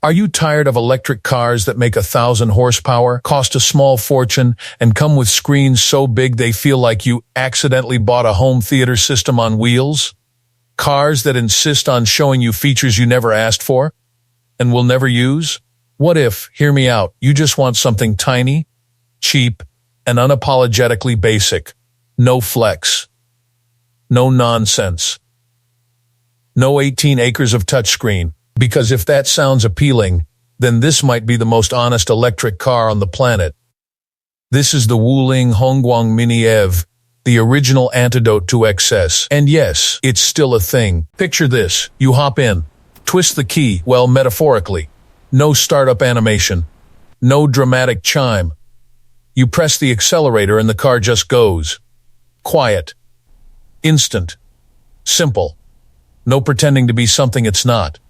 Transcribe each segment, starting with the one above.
Are you tired of electric cars that make 1,000 horsepower, cost a small fortune, and come with screens so big they feel like you accidentally bought a home theater system on wheels? Cars that insist on showing you features you never asked for and will never use? What if, hear me out, you just want something tiny, cheap, and unapologetically basic? No flex. No nonsense. No 18 acres of touchscreen. Because if that sounds appealing, then this might be the most honest electric car on the planet. This is the Wuling Hongguang Mini EV, the original antidote to excess. And yes, it's still a thing. Picture this, you hop in, twist the key, well, metaphorically. No startup animation. No dramatic chime. You press the accelerator and the car just goes. Quiet. Instant. Simple. No pretending to be something it's not.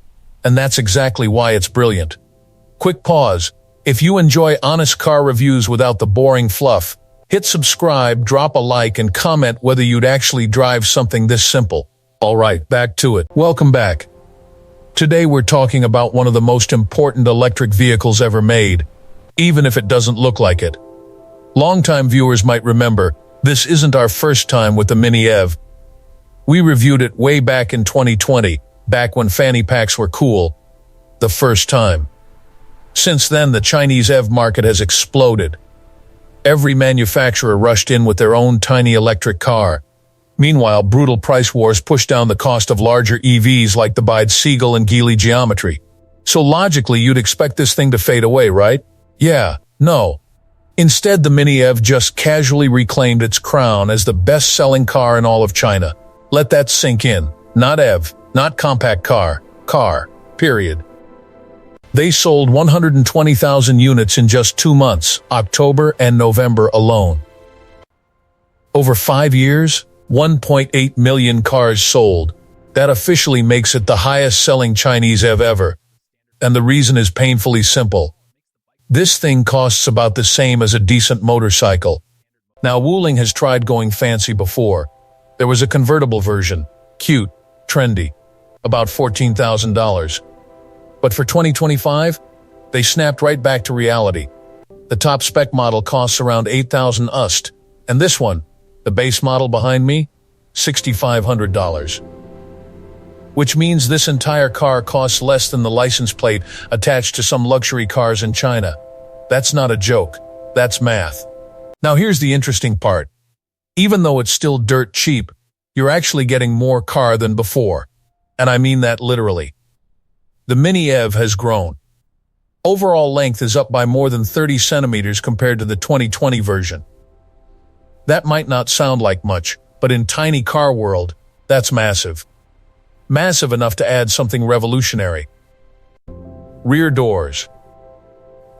And that's exactly why it's brilliant. Quick pause. If you enjoy honest car reviews without the boring fluff, hit subscribe, drop a like, and comment whether you'd actually drive something this simple. Alright, back to it. Welcome back. Today we're talking about one of the most important electric vehicles ever made, even if it doesn't look like it. Longtime viewers might remember, this isn't our first time with the Mini EV. We reviewed it way back in 2020, back when fanny packs were cool. The first time. Since then, the Chinese EV market has exploded. Every manufacturer rushed in with their own tiny electric car. Meanwhile, brutal price wars pushed down the cost of larger EVs like the Bide Seagull and Geely Geometry. So logically, you'd expect this thing to fade away, right? Yeah, no. Instead, the Mini EV just casually reclaimed its crown as the best-selling car in all of China. Let that sink in. Not EV. Not compact car, period. They sold 120,000 units in just 2 months, October and November alone. Over 5 years, 1.8 million cars sold. That officially makes it the highest-selling Chinese EV ever. And the reason is painfully simple. This thing costs about the same as a decent motorcycle. Now, Wuling has tried going fancy before. There was a convertible version, cute, trendy. About $14,000. But for 2025, they snapped right back to reality. The top spec model costs around 8,000 USD, and this one, the base model behind me, $6,500. Which means this entire car costs less than the license plate attached to some luxury cars in China. That's not a joke. That's math. Now here's the interesting part. Even though it's still dirt cheap, you're actually getting more car than before. And I mean that literally. The Mini EV has grown. Overall length is up by more than 30 centimeters compared to the 2020 version. That might not sound like much, but in tiny car world, that's massive. Massive enough to add something revolutionary. Rear doors.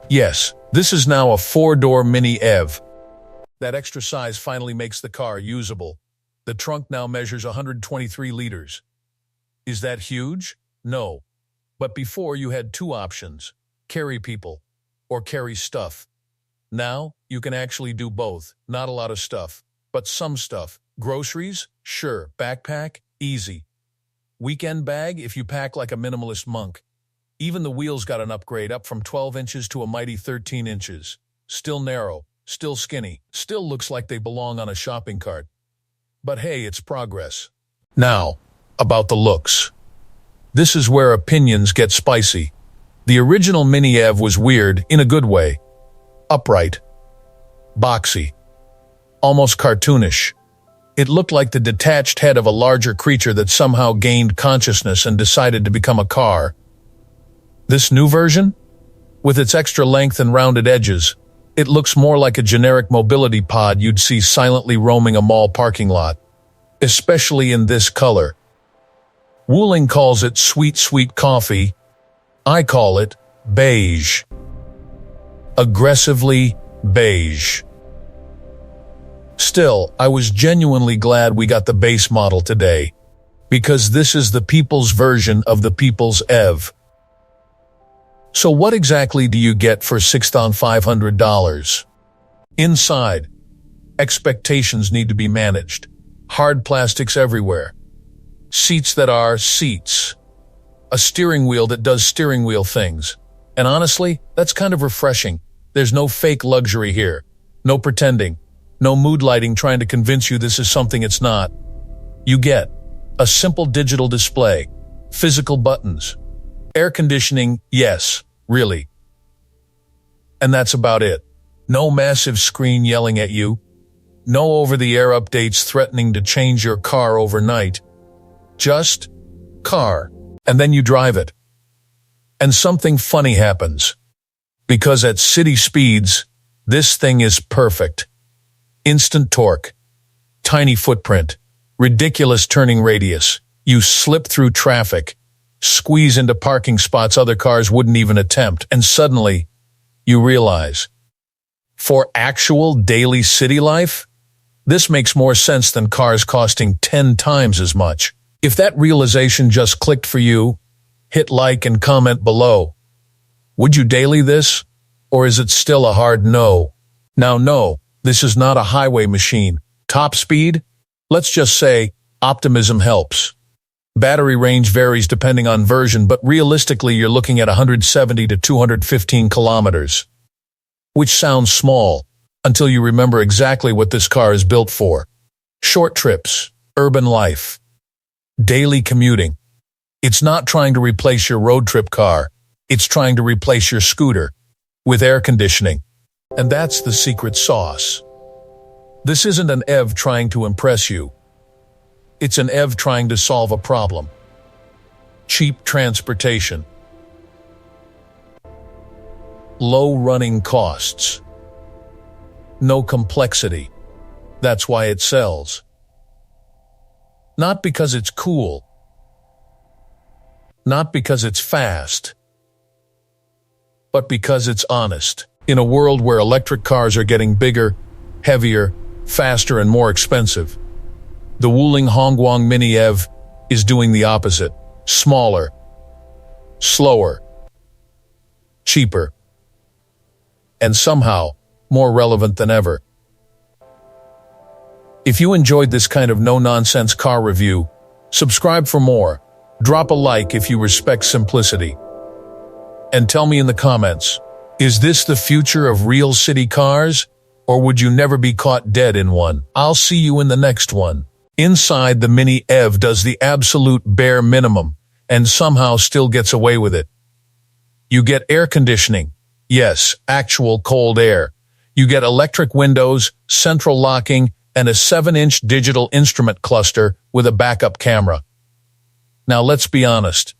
Yes, this is now a 4-door Mini EV. That extra size finally makes the car usable. The trunk now measures 123 liters. Is that huge? No. But before you had 2 options, carry people or carry stuff. Now, you can actually do both. Not a lot of stuff, but some stuff. Groceries? Sure. Backpack? Easy. Weekend bag if you pack like a minimalist monk. Even the wheels got an upgrade up from 12 inches to a mighty 13 inches. Still narrow, still skinny, still looks like they belong on a shopping cart. But hey, it's progress. Now, about the looks. This is where opinions get spicy. The original Mini EV was weird, in a good way. Upright. Boxy. Almost cartoonish. It looked like the detached head of a larger creature that somehow gained consciousness and decided to become a car. This new version? With its extra length and rounded edges, it looks more like a generic mobility pod you'd see silently roaming a mall parking lot. Especially in this color. Wuling calls it sweet, sweet coffee. I call it beige. Aggressively beige. Still, I was genuinely glad we got the base model today, because this is the people's version of the people's EV. So what exactly do you get for $6,500? Inside, expectations need to be managed. Hard plastics everywhere. Seats that are seats. A steering wheel that does steering wheel things. And honestly, that's kind of refreshing. There's no fake luxury here. No pretending. No mood lighting trying to convince you this is something it's not. You get a simple digital display, physical buttons, air conditioning, yes, really. And that's about it. No massive screen yelling at you. No over-the-air updates threatening to change your car overnight. Just car. And then you drive it. And something funny happens. Because at city speeds, this thing is perfect. Instant torque. Tiny footprint. Ridiculous turning radius. You slip through traffic. Squeeze into parking spots other cars wouldn't even attempt. And suddenly, you realize, for actual daily city life, this makes more sense than cars costing 10 times as much. If that realization just clicked for you, hit like and comment below. Would you daily this? Or is it still a hard no? Now no, this is not a highway machine. Top speed? Let's just say, optimism helps. Battery range varies depending on version, but realistically you're looking at 170 to 215 kilometers. Which sounds small, until you remember exactly what this car is built for. Short trips, urban life, daily commuting. It's not trying to replace your road trip car. It's trying to replace your scooter with air conditioning. And that's the secret sauce. This isn't an EV trying to impress you. It's an EV trying to solve a problem. Cheap transportation. Low running costs. No complexity. That's why it sells. Not because it's cool. Not because it's fast. But because it's honest. In a world where electric cars are getting bigger, heavier, faster, and more expensive, the Wuling Hongguang Mini EV is doing the opposite. Smaller, slower, cheaper, and somehow more relevant than ever. If you enjoyed this kind of no-nonsense car review, subscribe for more, drop a like if you respect simplicity, and tell me in the comments, is this the future of real city cars, or would you never be caught dead in one? I'll see you in the next one. Inside, the Mini EV does the absolute bare minimum, and somehow still gets away with it. You get air conditioning. Yes, actual cold air. You get electric windows, central locking, and a 7-inch digital instrument cluster with a backup camera. Now let's be honest.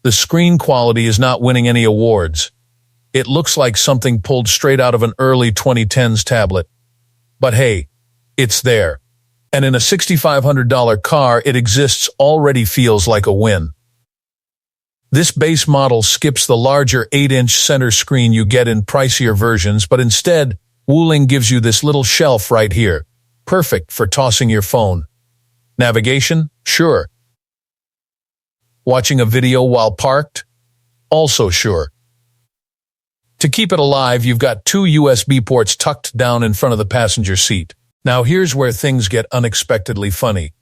The screen quality is not winning any awards. It looks like something pulled straight out of an early 2010s tablet. But hey, it's there. And in a $6,500 car, it exists already feels like a win. This base model skips the larger 8-inch center screen you get in pricier versions, but instead, Wuling gives you this little shelf right here, perfect for tossing your phone. Navigation? Sure. Watching a video while parked? Also sure. To keep it alive, you've got 2 USB ports tucked down in front of the passenger seat. Now here's where things get unexpectedly funny.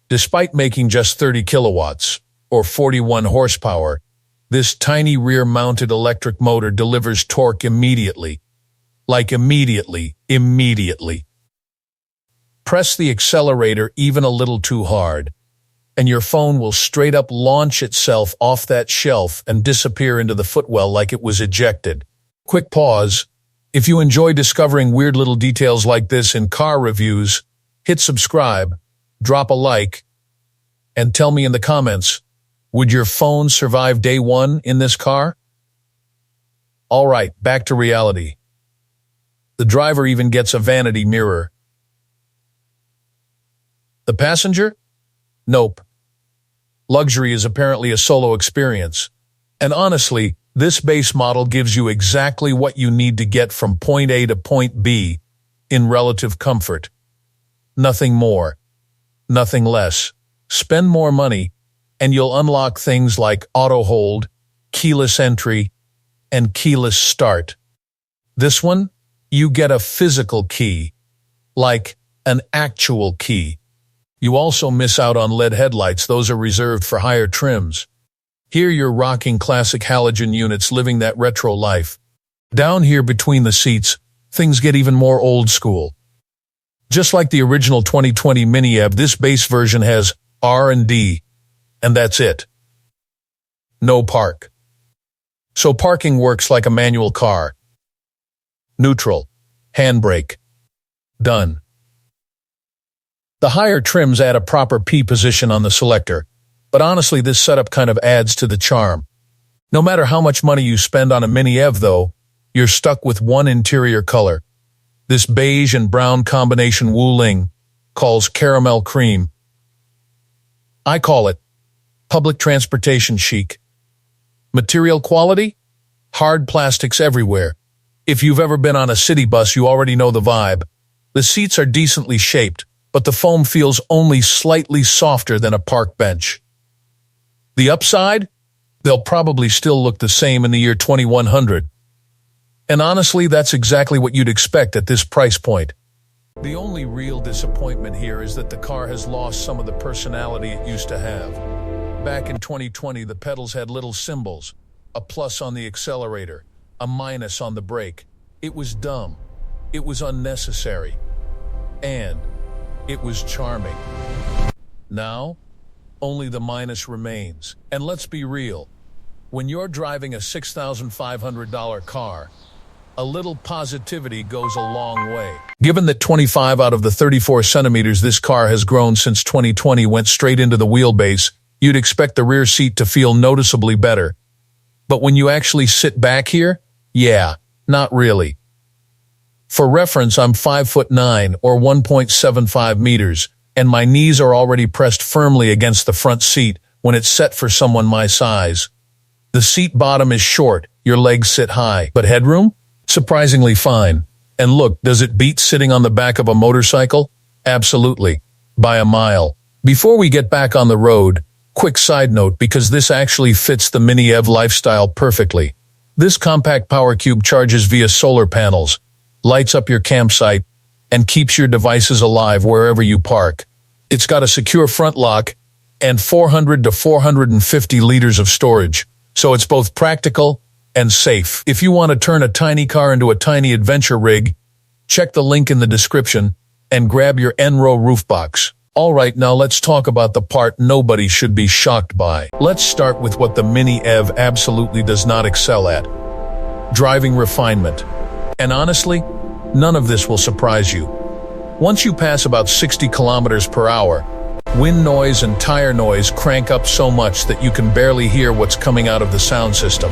Despite making just 30 kilowatts, or 41 horsepower, this tiny rear-mounted electric motor delivers torque immediately. Like immediately. Press the accelerator even a little too hard, and your phone will straight up launch itself off that shelf and disappear into the footwell like it was ejected. Quick pause. If you enjoy discovering weird little details like this in car reviews, hit subscribe, drop a like, and tell me in the comments, would your phone survive day one in this car? All right, back to reality. The driver even gets a vanity mirror. The passenger? Nope. Luxury is apparently a solo experience. And honestly, this base model gives you exactly what you need to get from point A to point B in relative comfort. Nothing more. Nothing less. Spend more money, and you'll unlock things like auto hold, keyless entry, and keyless start. This one, you get a physical key, like an actual key. You also miss out on LED headlights. Those are reserved for higher trims. Here you're rocking classic halogen units living that retro life. Down here between the seats, things get even more old school. Just like the original 2020 Mini EV, this base version has R&D, and that's it. No park. So parking works like a manual car. Neutral. Handbrake. Done. The higher trims add a proper P position on the selector, but honestly this setup kind of adds to the charm. No matter how much money you spend on a Mini EV though, you're stuck with one interior color. This beige and brown combination Wuling calls caramel cream. I call it public transportation chic. Material quality? Hard plastics everywhere. If you've ever been on a city bus, you already know the vibe. The seats are decently shaped, but the foam feels only slightly softer than a park bench. The upside? They'll probably still look the same in the year 2100. And honestly, that's exactly what you'd expect at this price point. The only real disappointment here is that the car has lost some of the personality it used to have. Back in 2020, the pedals had little symbols, a plus on the accelerator, a minus on the brake. It was dumb, it was unnecessary, and it was charming. Now, only the minus remains. And let's be real, when you're driving a $6,500 car, a little positivity goes a long way. Given that 25 out of the 34 centimeters this car has grown since 2020 went straight into the wheelbase, you'd expect the rear seat to feel noticeably better. But when you actually sit back here, yeah, not really. For reference, I'm 5'9" or 1.75 meters, and my knees are already pressed firmly against the front seat when it's set for someone my size. The seat bottom is short, your legs sit high, but headroom? Surprisingly fine. And look, does it beat sitting on the back of a motorcycle? Absolutely. By a mile. Before we get back on the road, quick side note, because this actually fits the Mini EV lifestyle perfectly. This compact power cube charges via solar panels, lights up your campsite, and keeps your devices alive wherever you park. It's got a secure front lock and 400 to 450 liters of storage, so it's both practical and safe. If you want to turn a tiny car into a tiny adventure rig, check the link in the description and grab your N-row roof box. Alright, now let's talk about the part nobody should be shocked by. Let's start with what the Mini EV absolutely does not excel at. Driving refinement. And honestly, none of this will surprise you. Once you pass about 60 kilometers per hour, wind noise and tire noise crank up so much that you can barely hear what's coming out of the sound system.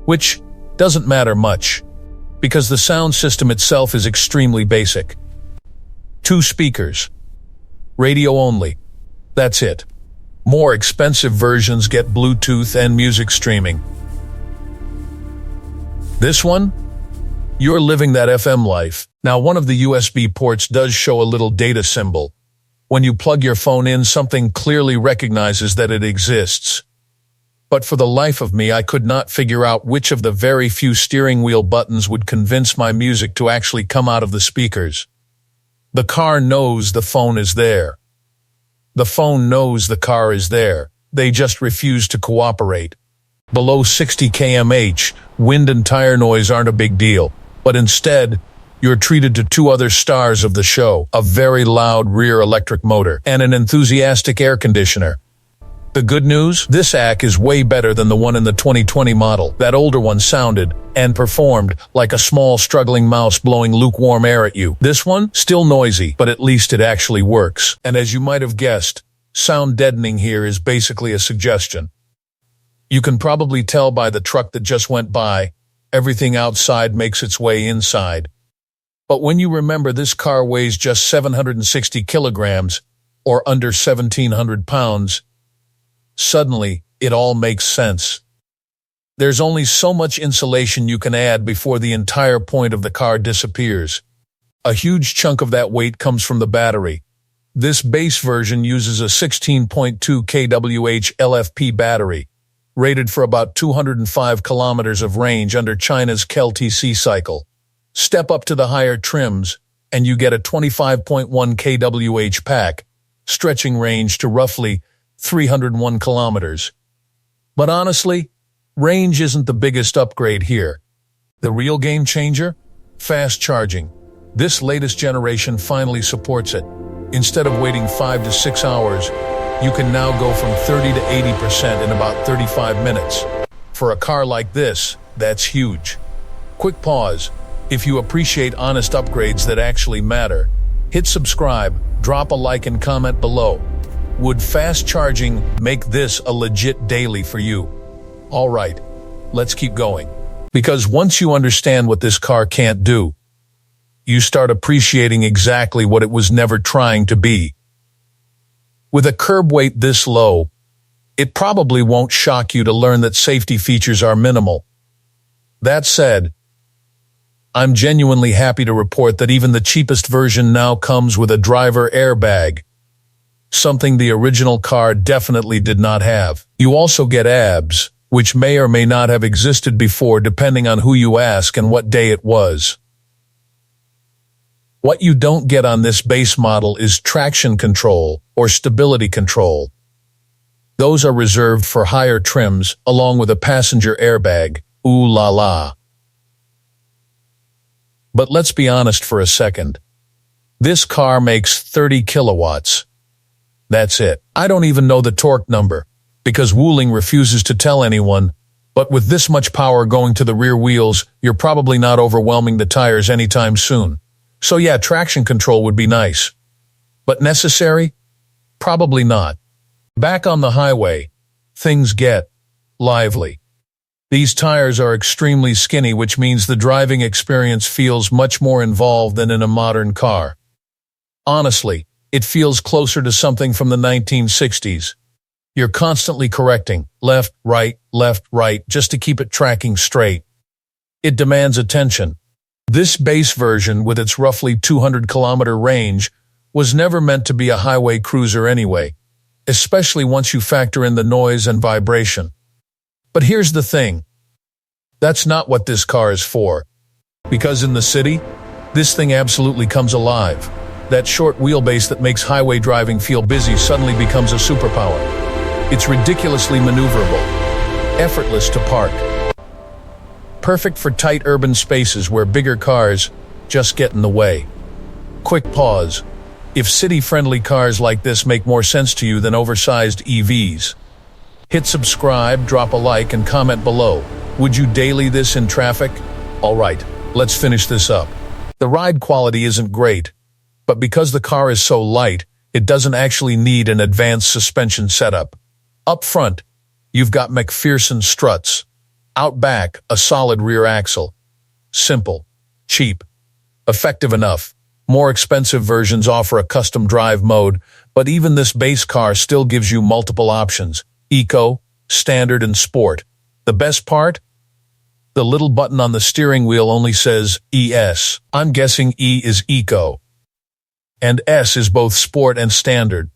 Which doesn't matter much, because the sound system itself is extremely basic. 2 speakers. Radio only. That's it. More expensive versions get Bluetooth and music streaming. This one? You're living that FM life. Now, one of the USB ports does show a little data symbol. When you plug your phone in, something clearly recognizes that it exists. But for the life of me, I could not figure out which of the very few steering wheel buttons would convince my music to actually come out of the speakers. The car knows the phone is there. The phone knows the car is there. They just refuse to cooperate. Below 60 km/h, wind and tire noise aren't a big deal, but instead, you're treated to 2 other stars of the show, a very loud rear electric motor and an enthusiastic air conditioner. The good news? This AC is way better than the one in the 2020 model. That older one sounded and performed like a small struggling mouse blowing lukewarm air at you. This one? Still noisy, but at least it actually works. And as you might have guessed, sound deadening here is basically a suggestion. You can probably tell by the truck that just went by, everything outside makes its way inside. But when you remember this car weighs just 760 kilograms, or under 1,700 pounds, suddenly, it all makes sense. There's only so much insulation you can add before the entire point of the car disappears. A huge chunk of that weight comes from the battery. This base version uses a 16.2 kWh LFP battery, rated for about 205 kilometers of range under China's KEL-TC cycle. Step up to the higher trims, and you get a 25.1 kWh pack, stretching range to roughly 301 kilometers. But honestly, range isn't the biggest upgrade here. The real game changer? Fast charging. This latest generation finally supports it. Instead of waiting 5 to 6 hours, you can now go from 30 to 80% in about 35 minutes. For a car like this, that's huge. Quick pause. If you appreciate honest upgrades that actually matter, hit subscribe, drop a like and comment below. Would fast charging make this a legit daily for you? All right, let's keep going. Because once you understand what this car can't do, you start appreciating exactly what it was never trying to be. With a curb weight this low, it probably won't shock you to learn that safety features are minimal. That said, I'm genuinely happy to report that even the cheapest version now comes with a driver airbag, something the original car definitely did not have. You also get ABS, which may or may not have existed before depending on who you ask and what day it was. What you don't get on this base model is traction control or stability control. Those are reserved for higher trims along with a passenger airbag. Ooh la la. But let's be honest for a second. This car makes 30 kilowatts. That's it. I don't even know the torque number, because Wuling refuses to tell anyone, but with this much power going to the rear wheels, you're probably not overwhelming the tires anytime soon. So yeah, traction control would be nice. But necessary? Probably not. Back on the highway, things get lively. These tires are extremely skinny, which means the driving experience feels much more involved than in a modern car. Honestly, it feels closer to something from the 1960s. You're constantly correcting, left, right, just to keep it tracking straight. It demands attention. This base version, with its roughly 200-kilometer range, was never meant to be a highway cruiser anyway, especially once you factor in the noise and vibration. But here's the thing. That's not what this car is for. Because in the city, this thing absolutely comes alive. That short wheelbase that makes highway driving feel busy suddenly becomes a superpower. It's ridiculously maneuverable, effortless to park. Perfect for tight urban spaces where bigger cars just get in the way. Quick pause. If city-friendly cars like this make more sense to you than oversized EVs, hit subscribe, drop a like, and comment below. Would you daily this in traffic? All right, let's finish this up. The ride quality isn't great, but because the car is so light, it doesn't actually need an advanced suspension setup. Up front, you've got McPherson struts. Out back, a solid rear axle. Simple, cheap, effective enough. More expensive versions offer a custom drive mode, but even this base car still gives you multiple options: Eco, Standard, and Sport. The best part? The little button on the steering wheel only says ES. I'm guessing E is Eco, and S is both Sport and Standard.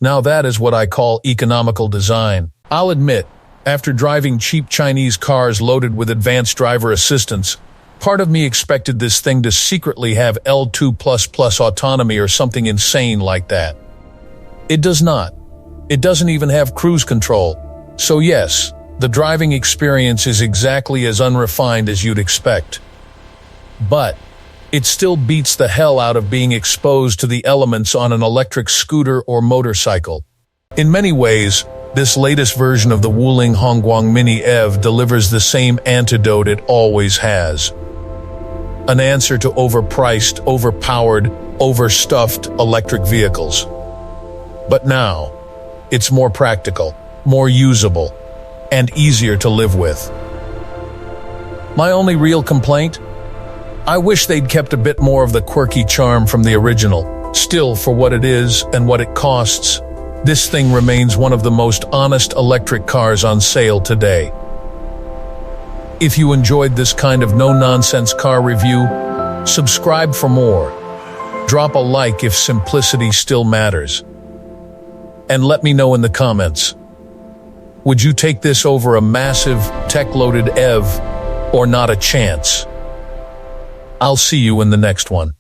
Now that is what I call economical design. I'll admit, after driving cheap Chinese cars loaded with advanced driver assistance, part of me expected this thing to secretly have L2++ autonomy or something insane like that. It does not. It doesn't even have cruise control. So yes, the driving experience is exactly as unrefined as you'd expect. But it still beats the hell out of being exposed to the elements on an electric scooter or motorcycle. In many ways, this latest version of the Wuling Hongguang Mini EV delivers the same antidote it always has. An answer to overpriced, overpowered, overstuffed electric vehicles. But now, it's more practical, more usable, and easier to live with. My only real complaint? I wish they'd kept a bit more of the quirky charm from the original. Still, for what it is and what it costs, this thing remains one of the most honest electric cars on sale today. If you enjoyed this kind of no-nonsense car review, subscribe for more. Drop a like if simplicity still matters. And let me know in the comments. Would you take this over a massive, tech-loaded EV, or not a chance? I'll see you in the next one.